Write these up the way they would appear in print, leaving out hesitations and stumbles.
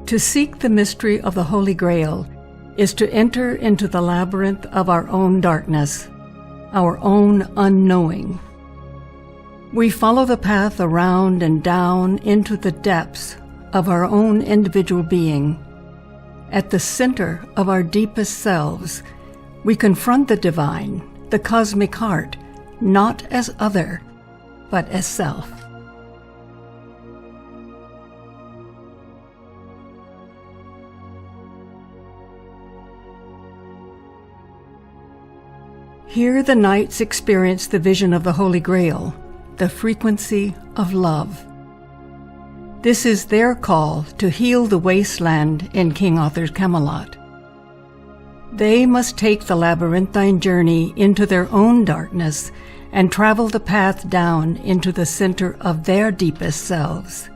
To seek the mystery of the Holy Grail is to enter into the labyrinth of our own darkness, our own unknowing. We follow the path around and down into the depths of our own individual being. At the center of our deepest selves, we confront the divine, the cosmic heart, not as other, but as self. Here the knights experience the vision of the Holy Grail, the frequency of love. This is their call to heal the wasteland in King Arthur's Camelot. They must take the labyrinthine journey into their own darkness and travel the path down into the center of their deepest selves.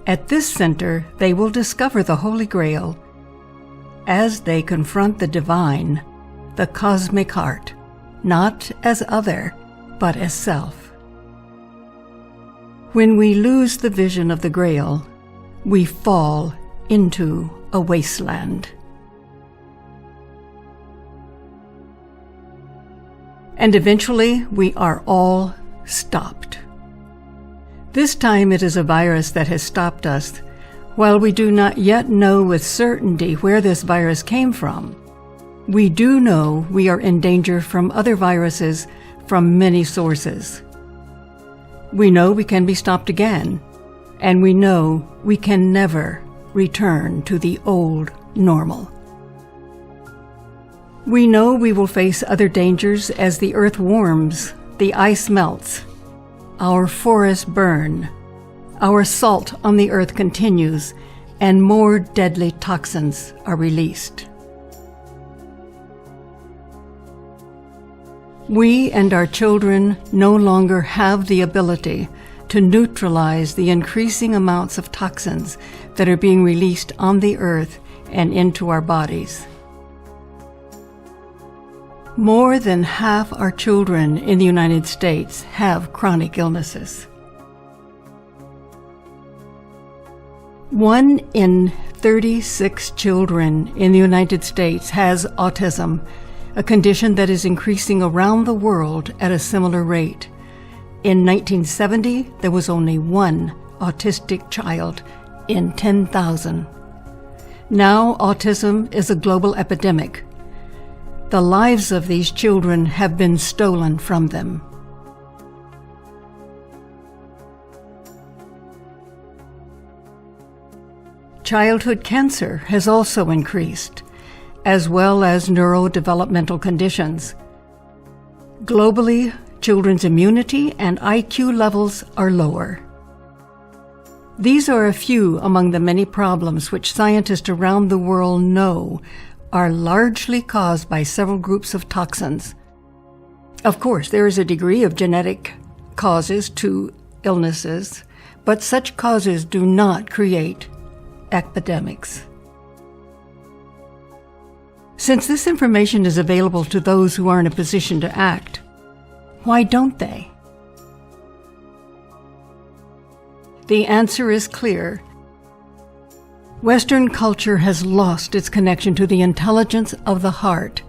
At this center, they will discover the Holy Grail as they confront the divine, the cosmic heart, not as other, but as self. When we lose the vision of the Grail, we fall into a wasteland. And eventually, we are all stopped. This time it is a virus that has stopped us. While we do not yet know with certainty where this virus came from, we do know we are in danger from other viruses from many sources. We know we can be stopped again, and we know we can never return to the old normal. We know we will face other dangers as the earth warms, the ice melts, our forests burn, our assault on the earth continues, and more deadly toxins are released. We and our children no longer have the ability to neutralize the increasing amounts of toxins that are being released on the earth and into our bodies. More than half our children in the United States have chronic illnesses. 1 in 36 children in the United States has autism, a condition that is increasing around the world at a similar rate. In 1970, there was only 1 autistic child in 10,000. Now, autism is a global epidemic. The lives of these children have been stolen from them. Childhood cancer has also increased, as well as neurodevelopmental conditions. Globally, children's immunity and IQ levels are lower. These are a few among the many problems which scientists around the world know are largely caused by several groups of toxins. Of course, there is a degree of genetic causes to illnesses, but such causes do not create epidemics. Since this information is available to those who are in a position to act, why don't they? The answer is clear. Western culture has lost its connection to the intelligence of the heart.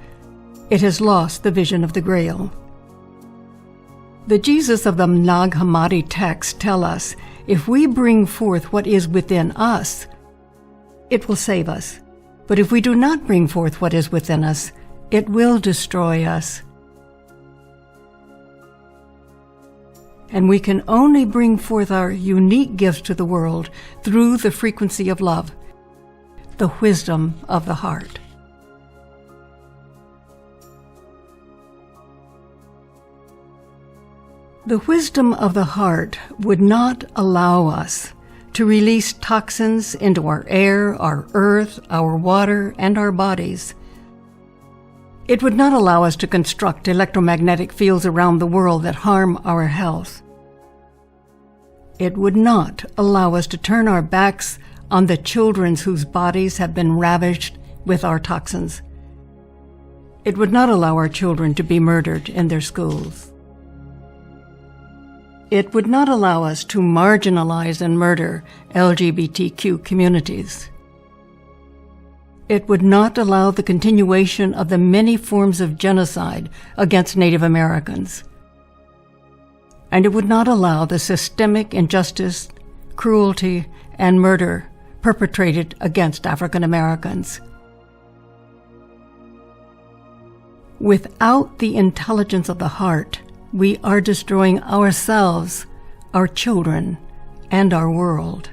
It has lost the vision of the Grail. The Jesus of the Nag Hammadi text tell us, if we bring forth what is within us, it will save us. But if we do not bring forth what is within us, it will destroy us. And we can only bring forth our unique gifts to the world through the frequency of love, the wisdom of the heart. The wisdom of the heart would not allow us to release toxins into our air, our earth, our water, and our bodies. It would not allow us to construct electromagnetic fields around the world that harm our health. It would not allow us to turn our backs on the children whose bodies have been ravaged with our toxins. It would not allow our children to be murdered in their schools. It would not allow us to marginalize and murder LGBTQ communities. It would not allow the continuation of the many forms of genocide against Native Americans. And it would not allow the systemic injustice, cruelty, and murder perpetrated against African Americans. Without the intelligence of the heart, we are destroying ourselves, our children, and our world.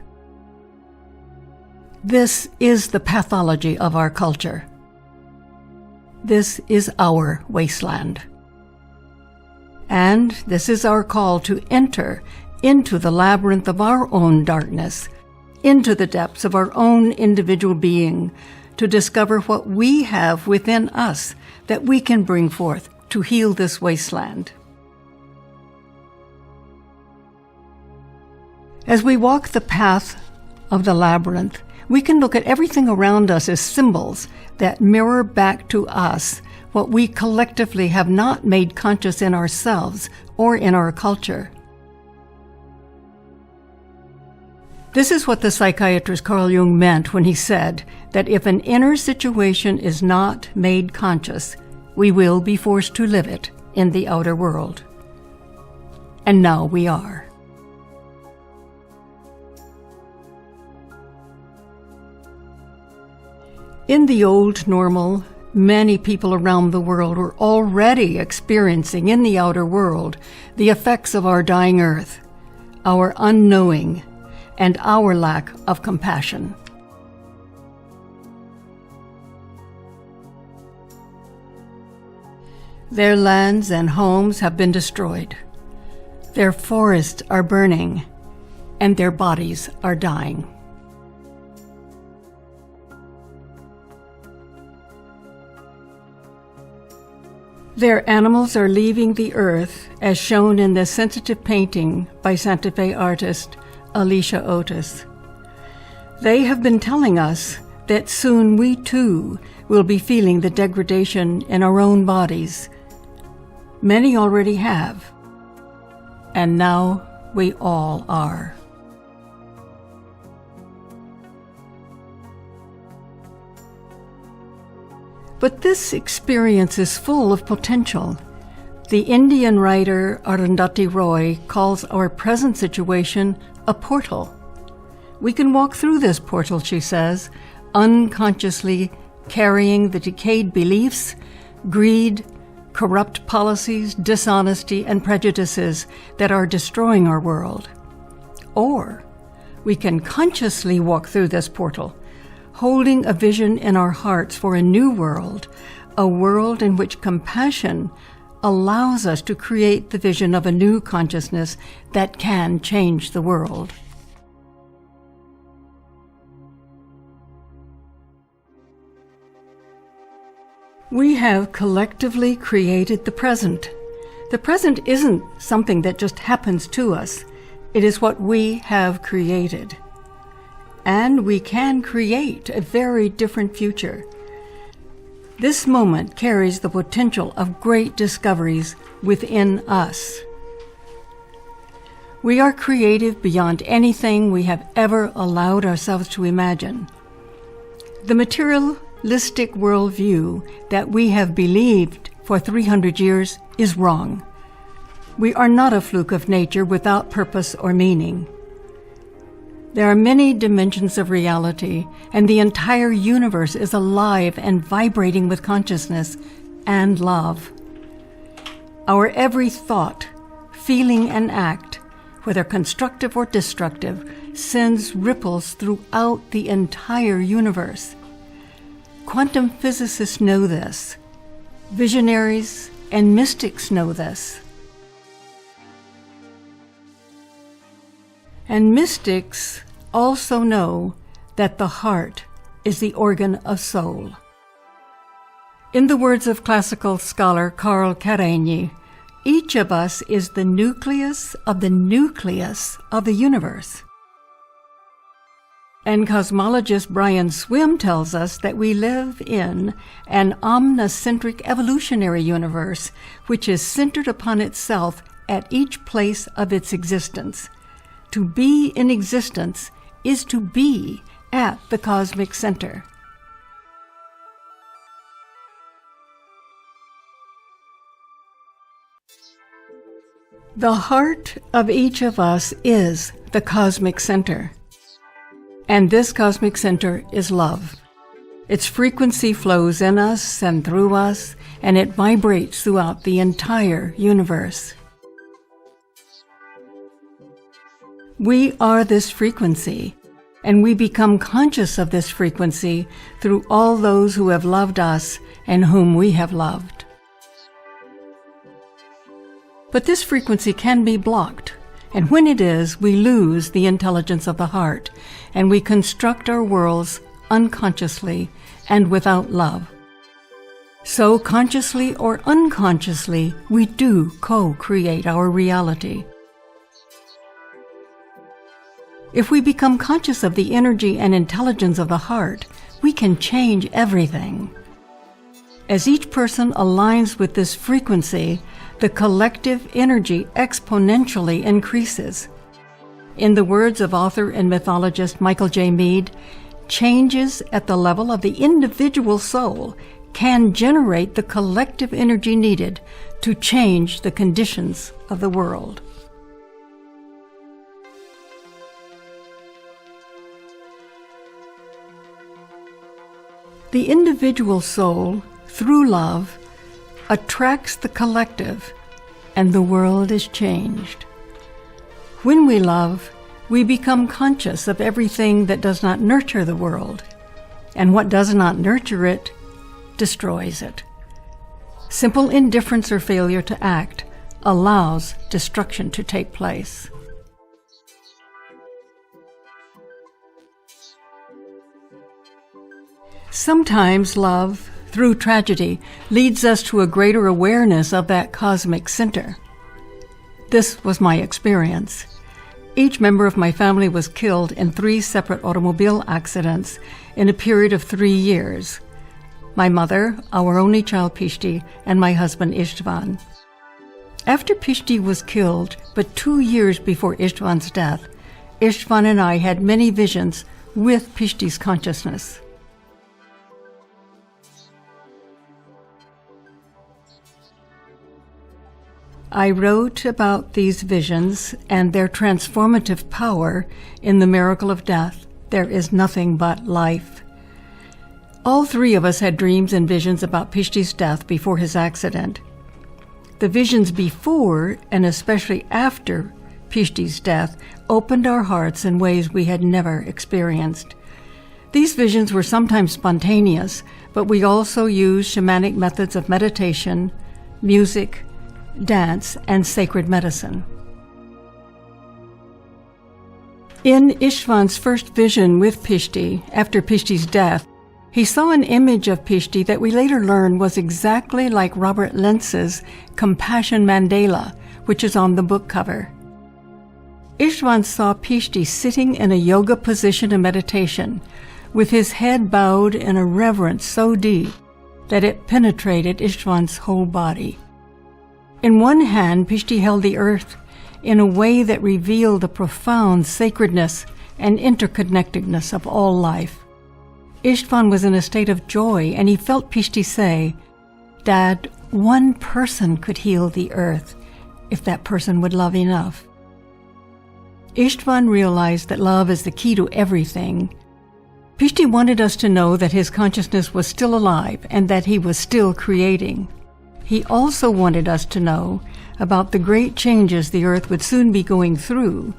This is the pathology of our culture. This is our wasteland. And this is our call to enter into the labyrinth of our own darkness, into the depths of our own individual being, to discover what we have within us that we can bring forth to heal this wasteland. As we walk the path of the labyrinth, we can look at everything around us as symbols that mirror back to us what we collectively have not made conscious in ourselves or in our culture. This is what the psychiatrist Carl Jung meant when he said that if an inner situation is not made conscious, we will be forced to live it in the outer world. And now we are. In the old normal, many people around the world were already experiencing in the outer world the effects of our dying earth, our unknowing, and our lack of compassion. Their lands and homes have been destroyed. Their forests are burning, and their bodies are dying. Their animals are leaving the earth, as shown in this sensitive painting by Santa Fe artist Alicia Otis. They have been telling us that soon we too will be feeling the degradation in our own bodies. Many already have, and now we all are. But this experience is full of potential. The Indian writer Arundhati Roy calls our present situation a portal. We can walk through this portal, she says, unconsciously carrying the decayed beliefs, greed, corrupt policies, dishonesty, and prejudices that are destroying our world. Or we can consciously walk through this portal, holding a vision in our hearts for a new world, a world in which compassion allows us to create the vision of a new consciousness that can change the world. We have collectively created the present. The present isn't something that just happens to us. It is what we have created. And we can create a very different future. This moment carries the potential of great discoveries within us. We are creative beyond anything we have ever allowed ourselves to imagine. The materialistic worldview that we have believed for 300 years is wrong. We are not a fluke of nature without purpose or meaning. There are many dimensions of reality, and the entire universe is alive and vibrating with consciousness and love. Our every thought, feeling, and act, whether constructive or destructive, sends ripples throughout the entire universe. Quantum physicists know this. Visionaries and mystics know this. And mystics also know that the heart is the organ of soul. In the words of classical scholar Carl Karenyi, each of us is the nucleus of the universe. And cosmologist Brian Swimme tells us that we live in an omnicentric evolutionary universe which is centered upon itself at each place of its existence. To be in existence is to be at the cosmic center. The heart of each of us is the cosmic center. And this cosmic center is love. Its frequency flows in us and through us, and it vibrates throughout the entire universe. We are this frequency, and we become conscious of this frequency through all those who have loved us and whom we have loved. But this frequency can be blocked, and when it is, we lose the intelligence of the heart, and we construct our worlds unconsciously and without love. So, consciously or unconsciously, we do co-create our reality. If we become conscious of the energy and intelligence of the heart, we can change everything. As each person aligns with this frequency, the collective energy exponentially increases. In the words of author and mythologist Michael J. Meade, changes at the level of the individual soul can generate the collective energy needed to change the conditions of the world. The individual soul, through love, attracts the collective, and the world is changed. When we love, we become conscious of everything that does not nurture the world, and what does not nurture it destroys it. Simple indifference or failure to act allows destruction to take place. Sometimes love, through tragedy, leads us to a greater awareness of that cosmic center. This was my experience. Each member of my family was killed in 3 separate automobile accidents in a period of 3 years. My mother, our only child Ph.D, and my husband Istvan. After Ph.D was killed, but 2 years before Istvan's death, Istvan and I had many visions with Ph.D.'s consciousness. I wrote about these visions and their transformative power in The Miracle of Death, There Is Nothing But Life. All 3 of us had dreams and visions about Ph.D.'s death before his accident. The visions before, and especially after Ph.D.'s death, opened our hearts in ways we had never experienced. These visions were sometimes spontaneous, but we also used shamanic methods of meditation, music, dance, and sacred medicine. In Istvan's first vision with Ph.D. after Ph.D.'s death, he saw an image of Ph.D. that we later learned was exactly like Robert Lentz's Compassion Mandala, which is on the book cover. Istvan saw Ph.D. sitting in a yoga position of meditation, with his head bowed in a reverence so deep that it penetrated Istvan's whole body. In one hand, Ph.D. held the earth in a way that revealed the profound sacredness and interconnectedness of all life. Istvan was in a state of joy, and he felt Ph.D. say, "Dad, one person could heal the earth if that person would love enough." Istvan realized that love is the key to everything. Ph.D. wanted us to know that his consciousness was still alive and that he was still creating. He also wanted us to know about the great changes the earth would soon be going through,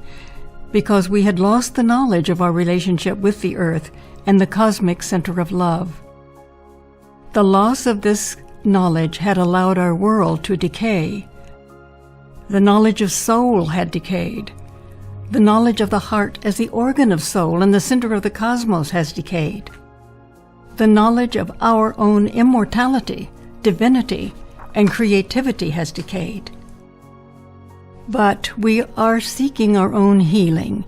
because we had lost the knowledge of our relationship with the earth and the cosmic center of love. The loss of this knowledge had allowed our world to decay. The knowledge of soul had decayed. The knowledge of the heart as the organ of soul and the center of the cosmos has decayed. The knowledge of our own immortality, divinity, and creativity has decayed. But we are seeking our own healing,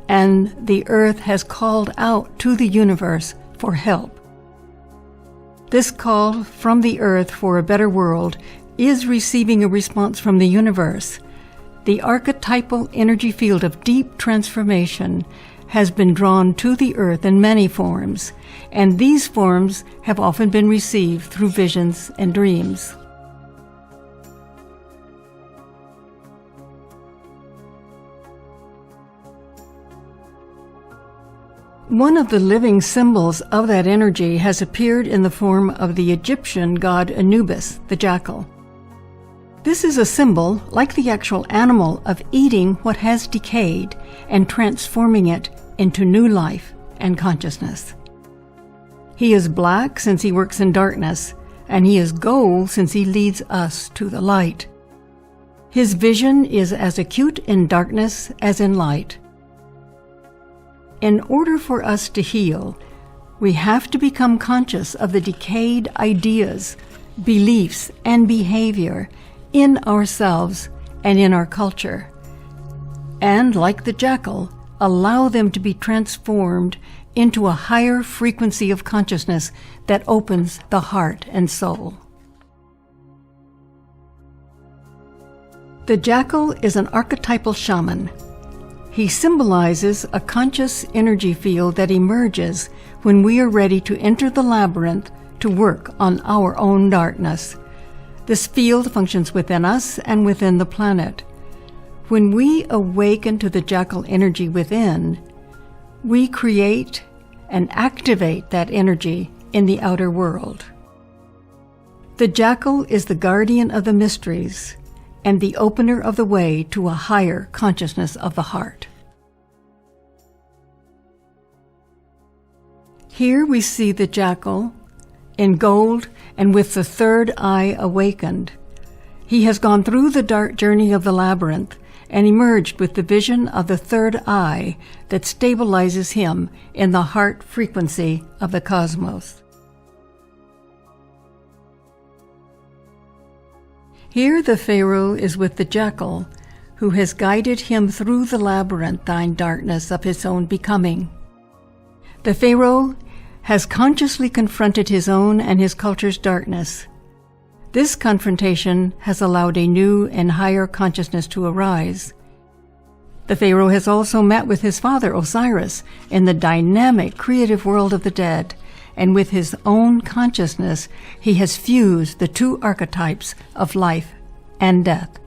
and the earth has called out to the universe for help. This call from the earth for a better world is receiving a response from the universe, The archetypal energy field of deep transformation has been drawn to the earth in many forms, and these forms have often been received through visions and dreams. One of the living symbols of that energy has appeared in the form of the Egyptian god Anubis, the jackal. This is a symbol, like the actual animal, of eating what has decayed and transforming it into new life and consciousness. He is black since he works in darkness, and he is gold since he leads us to the light. His vision is as acute in darkness as in light. In order for us to heal, we have to become conscious of the decayed ideas, beliefs, and behavior in ourselves and in our culture, and, like the jackal, allow them to be transformed into a higher frequency of consciousness that opens the heart and soul. The jackal is an archetypal shaman. He symbolizes a conscious energy field that emerges when we are ready to enter the labyrinth to work on our own darkness. This field functions within us and within the planet. When we awaken to the jackal energy within, we create and activate that energy in the outer world. The jackal is the guardian of the mysteries and the opener of the way to a higher consciousness of the heart. Here we see the jackal in gold and with the third eye awakened. He has gone through the dark journey of the labyrinth and emerged with the vision of the third eye that stabilizes him in the heart frequency of the cosmos. Here the Pharaoh is with the jackal, who has guided him through the labyrinthine darkness of his own becoming. The Pharaoh has consciously confronted his own and his culture's darkness. This confrontation has allowed a new and higher consciousness to arise. The Pharaoh has also met with his father Osiris in the dynamic, creative world of the dead, and with his own consciousness he has fused the two archetypes of life and death.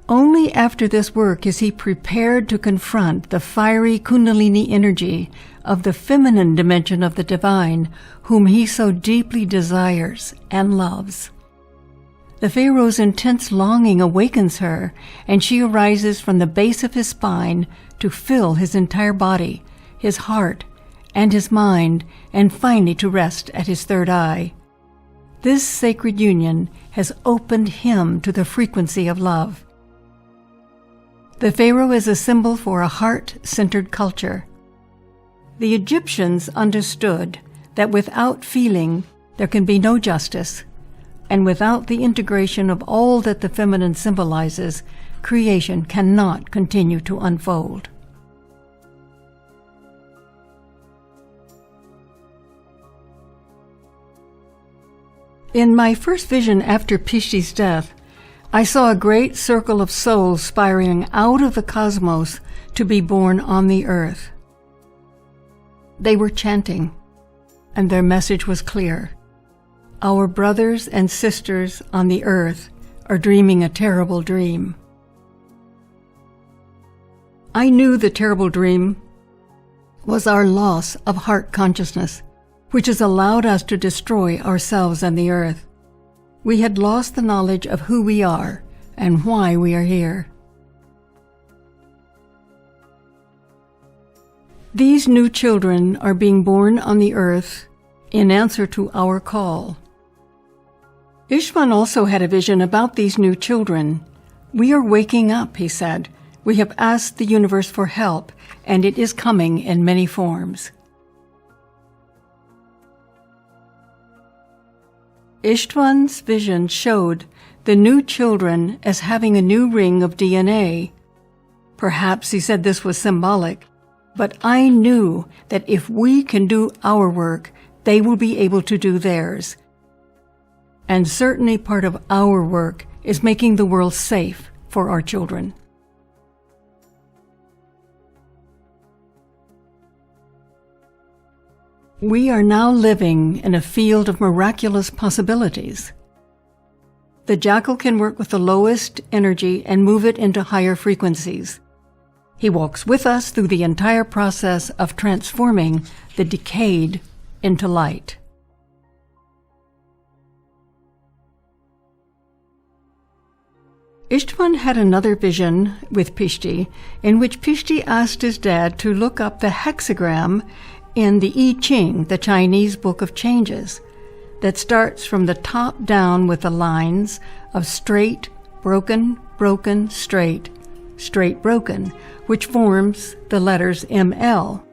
Only after this work is he prepared to confront the fiery Kundalini energy of the feminine dimension of the divine, whom he so deeply desires and loves. The Pharaoh's intense longing awakens her, and she arises from the base of his spine to fill his entire body, his heart, and his mind, and finally to rest at his third eye. This sacred union has opened him to the frequency of love. The Pharaoh is a symbol for a heart-centered culture. The Egyptians understood that without feeling there can be no justice, and without the integration of all that the feminine symbolizes, creation cannot continue to unfold. In my first vision after Ph.D.'s death, I saw a great circle of souls spiraling out of the cosmos to be born on the earth. They were chanting, and their message was clear. Our brothers and sisters on the earth are dreaming a terrible dream. I knew the terrible dream was our loss of heart consciousness, which has allowed us to destroy ourselves and the earth. We had lost the knowledge of who we are and why we are here. These new children are being born on the earth in answer to our call. Ishvan also had a vision about these new children. We are waking up, he said. We have asked the universe for help, and it is coming in many forms. Ishtvan's vision showed the new children as having a new ring of DNA. Perhaps he said this was symbolic, but I knew that if we can do our work, they will be able to do theirs. and certainly part of our work is making the world safe for our children. We are now living in a field of miraculous possibilities. The Jackal can work with the lowest energy and move it into higher frequencies. He walks with us through the entire process of transforming the decayed into light. Istvan had another vision with Ph.D. in which Ph.D. asked his dad to look up the hexagram in the I Ching, the Chinese Book of Changes, that starts from the top down with the lines of straight, broken, broken, straight, straight, broken, which forms the letters ML.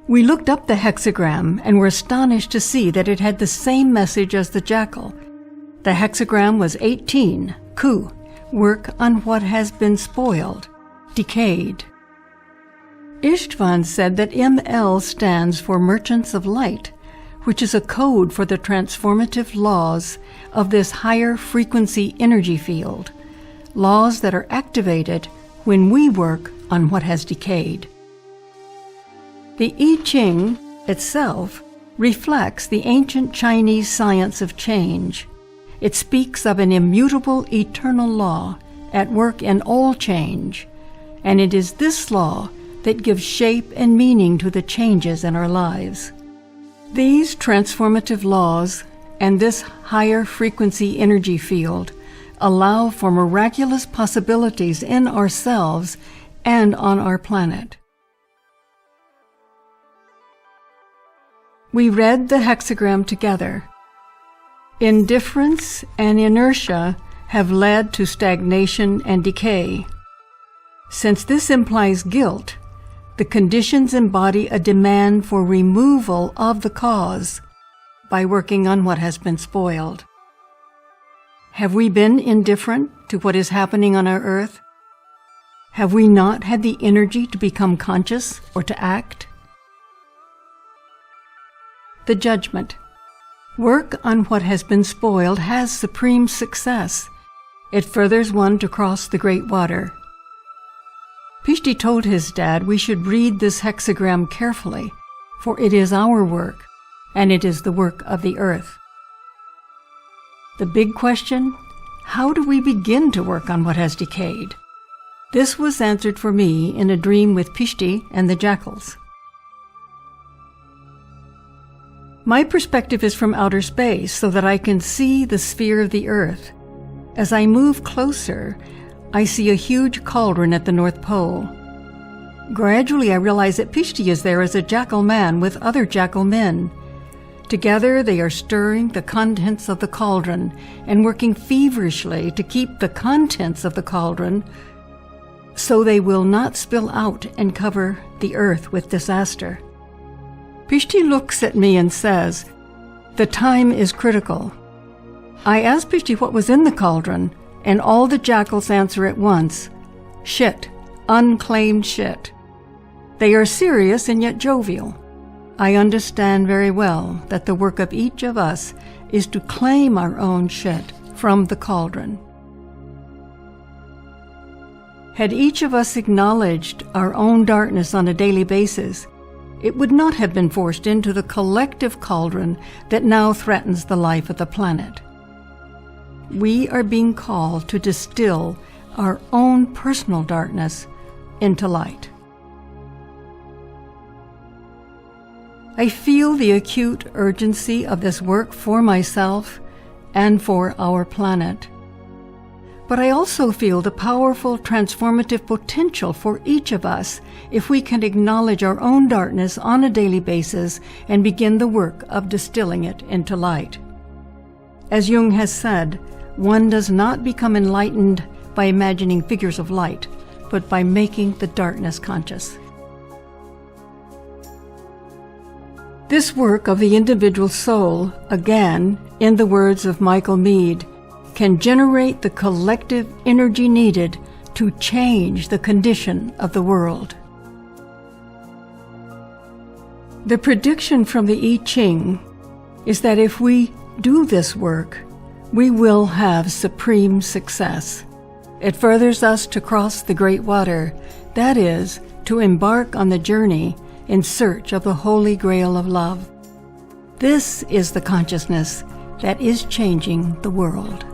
We looked up the hexagram and were astonished to see that it had the same message as the Jackal. The hexagram was 18, Ku, work on what has been spoiled, decayed. Istvan said that ML stands for Merchants of Light, which is a code for the transformative laws of this higher frequency energy field, laws that are activated when we work on what has decayed. The I Ching itself reflects the ancient Chinese science of change. It speaks of an immutable eternal law at work in all change, and it is this law that gives shape and meaning to the changes in our lives. These transformative laws and this higher frequency energy field allow for miraculous possibilities in ourselves and on our planet. We read the hexagram together. Indifference and inertia have led to stagnation and decay. Since this implies guilt, the conditions embody a demand for removal of the cause by working on what has been spoiled. Have we been indifferent to what is happening on our earth? Have we not had the energy to become conscious or to act? The judgment. Work on what has been spoiled has supreme success. It furthers one to cross the great water. Ph.D. told his dad we should read this hexagram carefully, for it is our work, and it is the work of the earth. The big question, how do we begin to work on what has decayed? This was answered for me in a dream with Ph.D. and the Jackals. My perspective is from outer space so that I can see the sphere of the earth. As I move closer, I see a huge cauldron at the North Pole. Gradually, I realize that Ph.D. is there as a jackal man with other jackal men. Together, they are stirring the contents of the cauldron and working feverishly to keep the contents of the cauldron so they will not spill out and cover the earth with disaster. Ph.D. looks at me and says, "The time is critical." I ask Ph.D. what was in the cauldron, and all the jackals answer at once, "Shit, unclaimed shit." They are serious and yet jovial. I understand very well that the work of each of us is to claim our own shit from the cauldron. Had each of us acknowledged our own darkness on a daily basis, it would not have been forced into the collective cauldron that now threatens the life of the planet. We are being called to distill our own personal darkness into light. I feel the acute urgency of this work for myself and for our planet. But I also feel the powerful transformative potential for each of us if we can acknowledge our own darkness on a daily basis and begin the work of distilling it into light. As Jung has said, one does not become enlightened by imagining figures of light, but by making the darkness conscious. This work of the individual soul, again, in the words of Michael Meade, can generate the collective energy needed to change the condition of the world. The prediction from the I Ching is that if we do this work, we will have supreme success. It furthers us to cross the great water, that is, to embark on the journey in search of the Holy Grail of Love. This is the consciousness that is changing the world.